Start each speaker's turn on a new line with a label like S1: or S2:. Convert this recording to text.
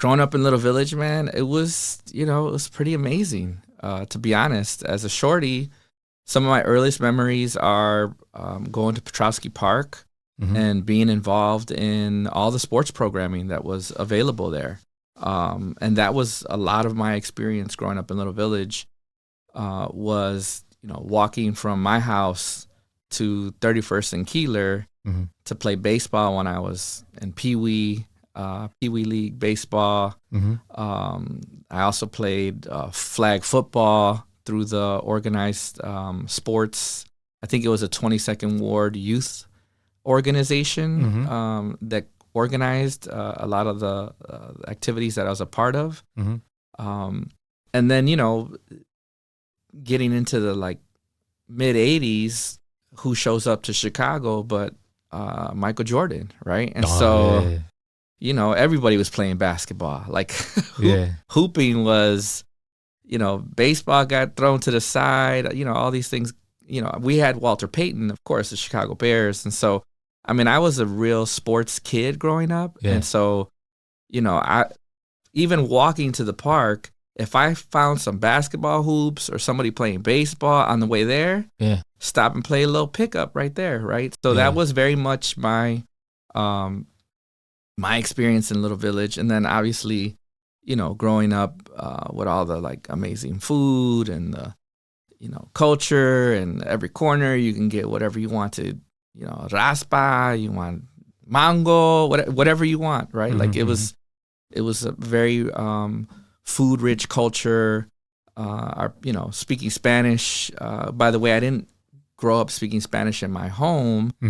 S1: growing up in Little Village, man, it was, it was pretty amazing. To be honest, as a shorty, some of my earliest memories are going to Petrowski Park and being involved in all the sports programming that was available there. And that was a lot of my experience growing up in Little Village, was, walking from my house to 31st and Keeler to play baseball when I was in Pee Wee League baseball. I also played flag football through the organized sports. I think it was a 22nd Ward youth organization that organized a lot of the activities that I was a part of. And then, getting into the mid 80s, who shows up to Chicago but Michael Jordan, right? And everybody was playing basketball. Hooping was, baseball got thrown to the side, all these things. We had Walter Payton, of course, the Chicago Bears. And so, I was a real sports kid growing up. Yeah. And so, I even walking to the park, if I found some basketball hoops or somebody playing baseball on the way there, stop and play a little pickup right there, right? So that was very much my my experience in Little Village. And then obviously, growing up with all the amazing food and the, culture, and every corner you can get whatever you want to, raspa, you want mango, whatever you want, right? It was a very food-rich culture. Speaking Spanish. By the way, I didn't grow up speaking Spanish in my home.